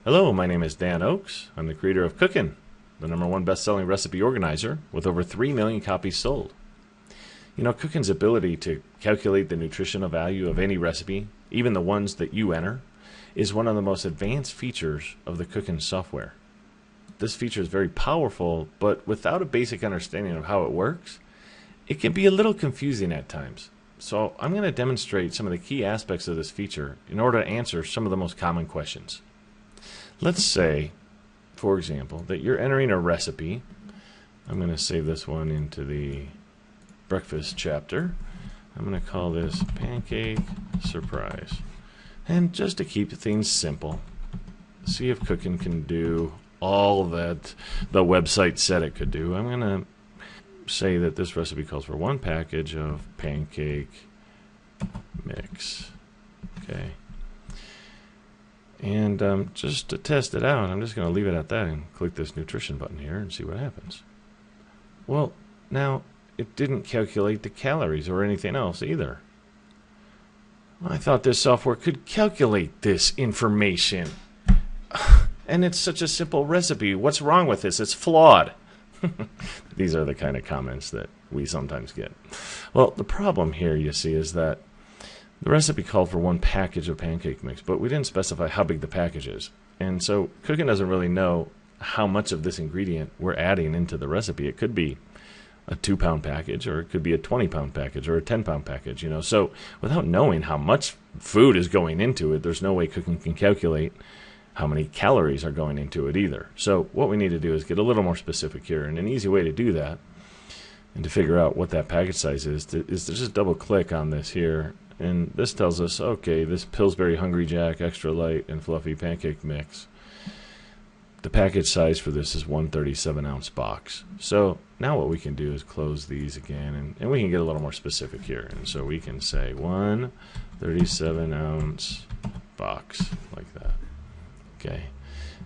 Hello, my name is Dan Oakes. I'm the creator of Cookin', the #1 best-selling recipe organizer with over 3 million copies sold. You know, Cookin's ability to calculate the nutritional value of any recipe, even the ones that you enter, is one of the most advanced features of the Cookin software. This feature is very powerful, but without a basic understanding of how it works, it can be a little confusing at times. So I'm going to demonstrate some of the key aspects of this feature in order to answer some of the most common questions. Let's say, for example, that you're entering a recipe. I'm going to save this one into the breakfast chapter. I'm going to call this Pancake Surprise. And just to keep things simple, see if Cookin can do all that the website said it could do. I'm going to say that this recipe calls for 1 package of pancake mix. Okay. And just to test it out, I'm just going to leave it at that and click this nutrition button here and see what happens. Well, now it didn't calculate the calories or anything else either. I thought this software could calculate this information. And it's such a simple recipe. What's wrong with this? It's flawed. These are the kind of comments that we sometimes get. Well, the problem here, you see, is that the recipe called for 1 package of pancake mix, but we didn't specify how big the package is. And so Cookin doesn't really know how much of this ingredient we're adding into the recipe. It could be a 2-pound package, or it could be a 20-pound package, or a 10-pound package, you know. So without knowing how much food is going into it, there's no way Cookin can calculate how many calories are going into it either. So what we need to do is get a little more specific here. And an easy way to do that and to figure out what that package size is to just double click on this here. And this tells us, okay, this Pillsbury Hungry Jack Extra Light and Fluffy Pancake Mix, the package size for this is 1 37-ounce box. So now what we can do is close these again, and we can get a little more specific here. And so we can say 1 37-ounce box, like that. Okay,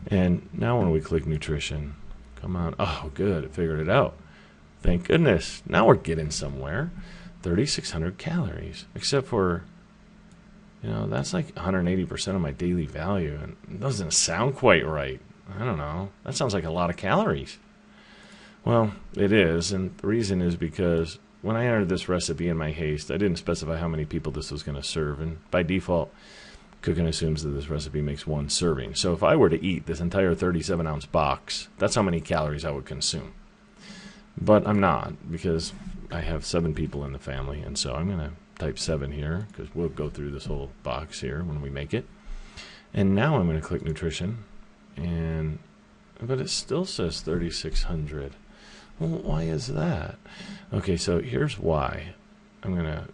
and now when we click nutrition, come on, oh good, it figured it out. Thank goodness, now we're getting somewhere. 3,600 calories, except for, you know, that's like 180% of my daily value, and it doesn't sound quite right. I don't know, that sounds like a lot of calories. Well, it is, and the reason is because when I entered this recipe in my haste, I didn't specify how many people this was going to serve, and by default, Cookin assumes that this recipe makes 1 serving. So if I were to eat this entire 37-ounce box, that's how many calories I would consume. But I'm not, because I have 7 people in the family, and so I'm going to type 7 here, because we'll go through this whole box here when we make it. And now I'm going to click nutrition, but it still says 3,600. Well, why is that? Okay, so here's why. I'm going to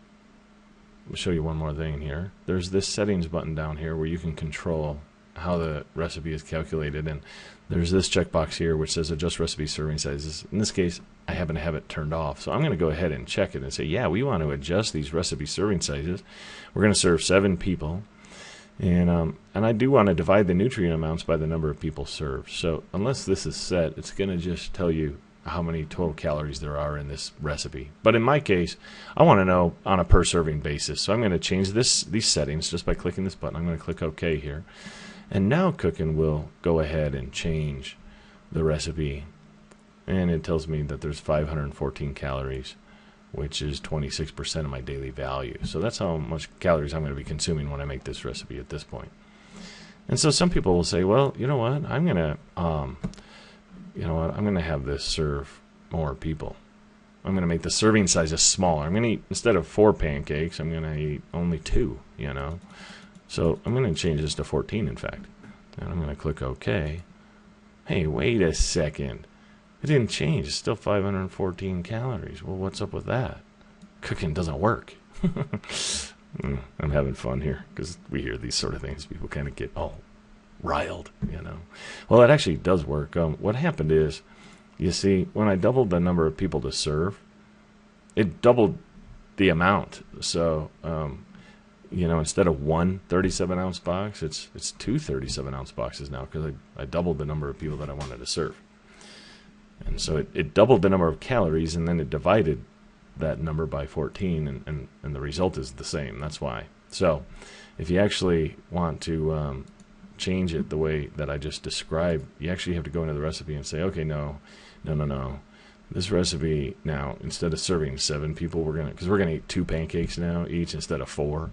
show you one more thing here. There's this settings button down here where you can control how the recipe is calculated, and there's this checkbox here which says adjust recipe serving sizes. In this case, I happen to have it turned off, so I'm going to go ahead and check it and say, yeah, we want to adjust these recipe serving sizes. We're going to serve 7 people, and I do want to divide the nutrient amounts by the number of people served. So unless this is set, it's going to just tell you how many total calories there are in this recipe. But in my case, I want to know on a per serving basis. So I'm going to change these settings just by clicking this button. I'm going to click OK here. And now Cookin will go ahead and change the recipe. And it tells me that there's 514 calories, which is 26% of my daily value. So that's how much calories I'm going to be consuming when I make this recipe at this point. And so some people will say, well, you know what? I'm going to have this serve more people. I'm going to make the serving sizes smaller. I'm going to eat, instead of 4 pancakes, I'm going to eat only 2, you know. So I'm going to change this to 14, in fact. And I'm going to click OK. Hey, wait a second. It didn't change. It's still 514 calories. Well, what's up with that? Cookin doesn't work. I'm having fun here because we hear these sort of things. People kind of get all riled, you know. Well, it actually does work. What happened is, you see, when I doubled the number of people to serve, it doubled the amount. So, you know, instead of 1 37-ounce box, it's 2 37-ounce boxes now because I doubled the number of people that I wanted to serve. And so it doubled the number of calories, and then it divided that number by 14, and the result is the same. That's why. So if you actually want to change it the way that I just described, you actually have to go into the recipe and say, okay, no. This recipe now, instead of serving 7 people, because we're gonna eat 2 pancakes now each instead of 4.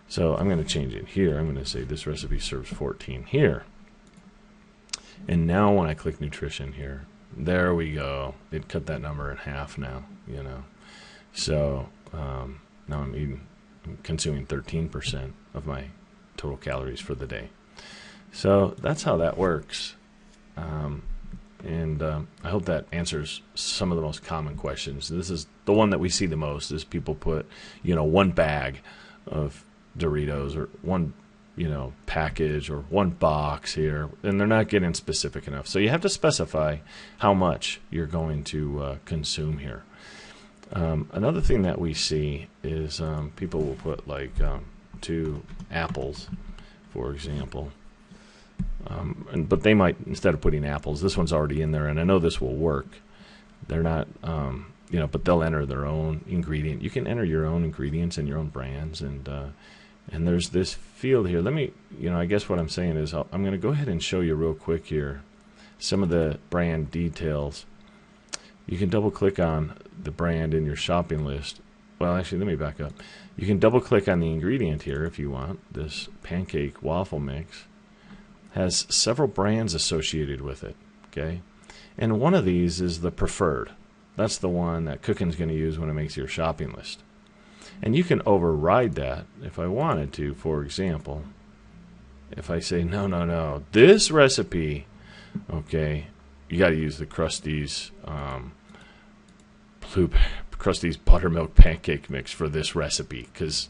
So I'm gonna change it here. I'm gonna say this recipe serves 14 here. And now when I click nutrition here, there we go. It cut that number in half now, you know. So now I'm consuming 13% of my total calories for the day. So that's how that works. And I hope that answers some of the most common questions. This is the one that we see the most, is people put, 1 bag of Doritos or 1, package or 1 box here, and they're not getting specific enough. So you have to specify how much you're going to consume here. Another thing that we see is people will put like 2 apples, for example. But they might, instead of putting apples, this one's already in there, and I know this will work. They're not, but they'll enter their own ingredient. You can enter your own ingredients and your own brands, and there's this field here. Let me, I guess what I'm saying is I'm going to go ahead and show you real quick here some of the brand details. You can double-click on the brand in your shopping list. Well, actually, let me back up. You can double-click on the ingredient here if you want. This pancake waffle mix has several brands associated with it, okay? And one of these is the preferred. That's the one that cooking's going to use when it makes your shopping list. And you can override that if I wanted to. For example, if I say, no, this recipe, okay, you got to use the Krusty's buttermilk pancake mix for this recipe, because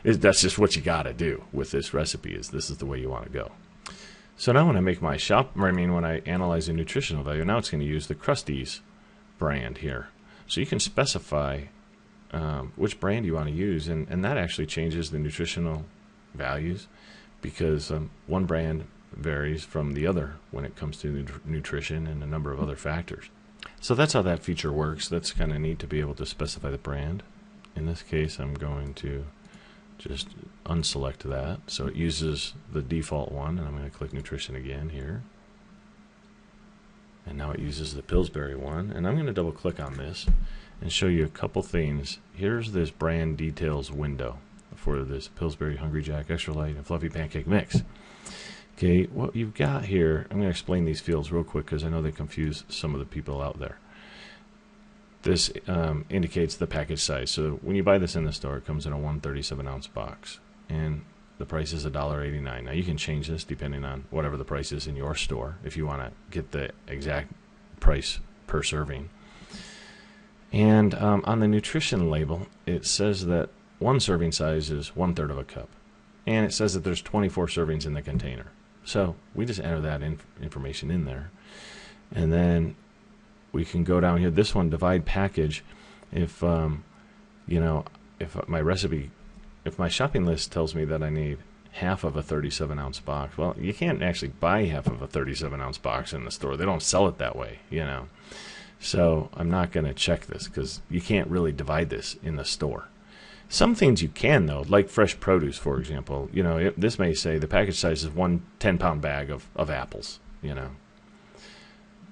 that's just what you got to do with this recipe. This is the way you want to go. So now when I make my when I analyze the nutritional value, now it's going to use the Krusty's brand here. So you can specify which brand you want to use, and that actually changes the nutritional values, because one brand varies from the other when it comes to nutrition and a number of other factors. So that's how that feature works. That's kind of neat to be able to specify the brand. In this case, I'm going to just unselect that. So it uses the default one, and I'm going to click nutrition again here. And now it uses the Pillsbury one, and I'm going to double click on this and show you a couple things. Here's this brand details window for this Pillsbury Hungry Jack Extra Light and Fluffy Pancake Mix. Okay, what you've got here, I'm going to explain these fields real quick because I know they confuse some of the people out there. This indicates the package size. So when you buy this in the store, it comes in a 137-ounce box, and the price is $1.89. Now you can change this depending on whatever the price is in your store if you want to get the exact price per serving. And on the nutrition label, it says that one serving size is 1/3 of a cup, and it says that there's 24 servings in the container. So we just enter that information in there, and then we can go down here. This one, divide package. If if my shopping list tells me that I need half of a 37-ounce box, well, you can't actually buy half of a 37-ounce box in the store. They don't sell it that way, So I'm not going to check this because you can't really divide this in the store. Some things you can, though, like fresh produce, for example. This may say the package size is 1 10-pound bag of apples,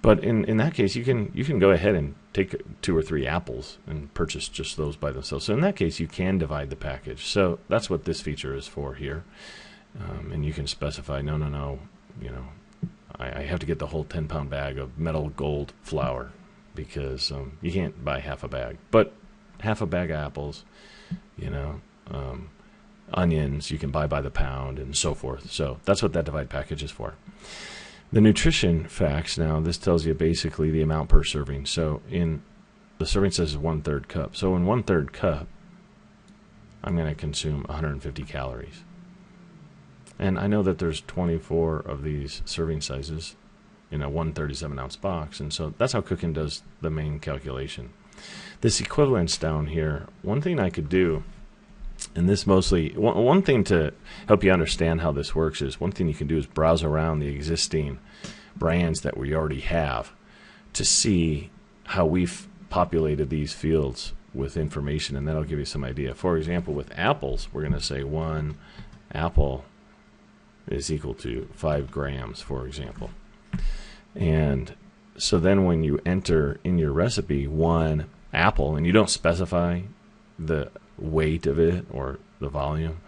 But in that case, you can go ahead and take 2 or 3 apples and purchase just those by themselves. So in that case, you can divide the package. So that's what this feature is for here. And you can specify, no, I have to get the whole 10-pound bag of metal gold flour because you can't buy half a bag. But half a bag of apples, onions you can buy by the pound and so forth. So that's what that divide package is for. The nutrition facts, now this tells you basically the amount per serving. So in the serving size is 1/3 cup. So in 1/3 cup, I'm going to consume 150 calories. And I know that there's 24 of these serving sizes in a 137-ounce box, and so that's how cooking does the main calculation. This equivalence down here, one thing I could do, and this mostly, one thing to help you understand how this works is, one thing you can do is browse around the existing brands that we already have to see how we've populated these fields with information, and that'll give you some idea. For example, with apples, we're going to say 1 apple is equal to 5 grams, for example. And so then when you enter in your recipe 1 apple, and you don't specify the weight of it or the volume,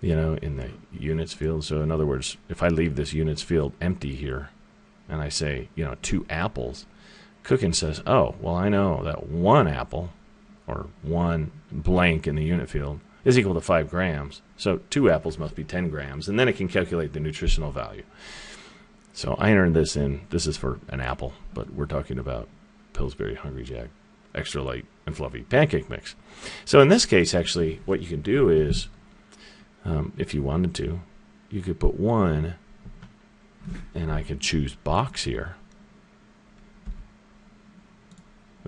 in the units field. So in other words, if I leave this units field empty here, and I say, 2 apples, Cooking says, oh, well, I know that 1 apple, or 1 blank in the unit field, is equal to 5 grams. So 2 apples must be 10 grams, and then it can calculate the nutritional value. So I entered this in. This is for an apple, but we're talking about Pillsbury Hungry Jack extra light and fluffy pancake mix. So in this case, actually, what you can do is, if you wanted to, you could put 1, and I could choose box here.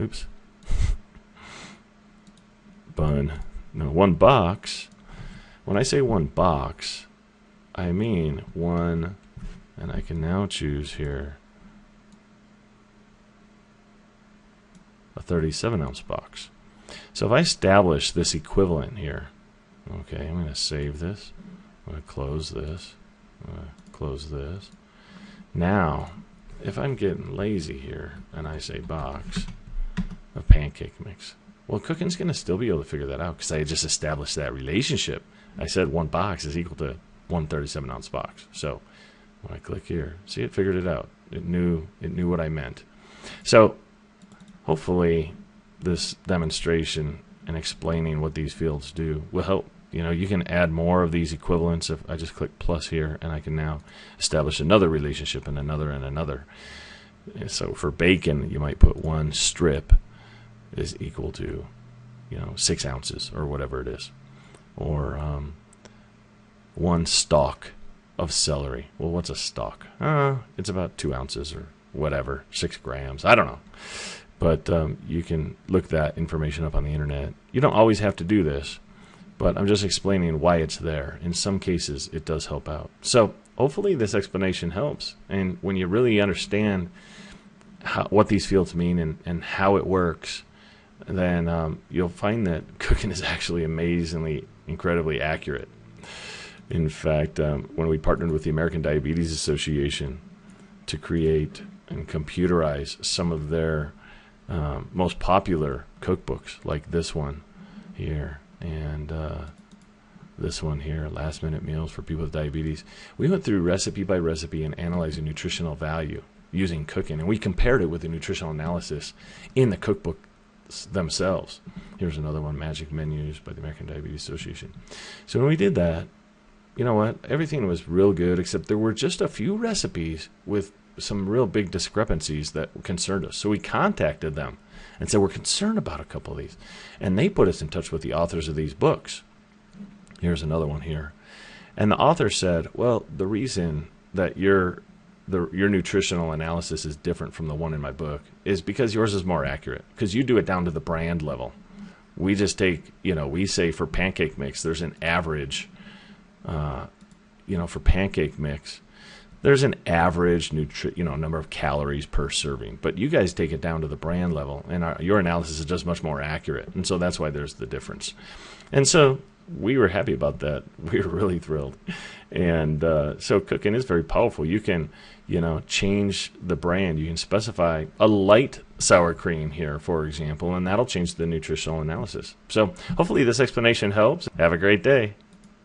Oops. Bun. No, 1 box. When I say 1 box, I mean 1, and I can now choose here a 37-ounce box. So if I establish this equivalent here, okay, I'm going to save this. I'm going to close this. I'm going to close this. Now, if I'm getting lazy here and I say box of pancake mix, well, Cooking's going to still be able to figure that out because I just established that relationship. I said 1 box is equal to 1 37-ounce box. So when I click here, see, it figured it out. It knew what I meant. So hopefully this demonstration and explaining what these fields do will help. You can add more of these equivalents. If I just click plus here, and I can now establish another relationship and another and another. And so for bacon, you might put 1 strip is equal to 6 ounces or whatever it is, or 1 stalk of celery. Well, what's a stalk? It's about 2 ounces or whatever, 6 grams. I don't know. But you can look that information up on the internet. You don't always have to do this, but I'm just explaining why it's there. In some cases, it does help out. So hopefully this explanation helps. And when you really understand what these fields mean and how it works, then you'll find that Cooking is actually amazingly, incredibly accurate. In fact, when we partnered with the American Diabetes Association to create and computerize some of their most popular cookbooks, like this one here and this one here, Last Minute Meals for People with Diabetes, we went through recipe by recipe and analyzed the nutritional value using Cooking, and we compared it with the nutritional analysis in the cookbook themselves. Here's another one, Magic Menus by the American Diabetes Association. So when we did that, you know what? Everything was real good, except there were just a few recipes with some real big discrepancies that concerned us. So we contacted them and said, we're concerned about a couple of these. And they put us in touch with the authors of these books. Here's another one here. And the author said, well, the reason that your nutritional analysis is different from the one in my book is because yours is more accurate, because you do it down to the brand level. We just take, we say for pancake mix, there's an average, for pancake mix, there's an average number of calories per serving. But you guys take it down to the brand level, and your analysis is just much more accurate. And so that's why there's the difference. And so we were happy about that. We were really thrilled. And so Cooking is very powerful. You can, change the brand. You can specify a light sour cream here, for example, and that'll change the nutritional analysis. So hopefully this explanation helps. Have a great day.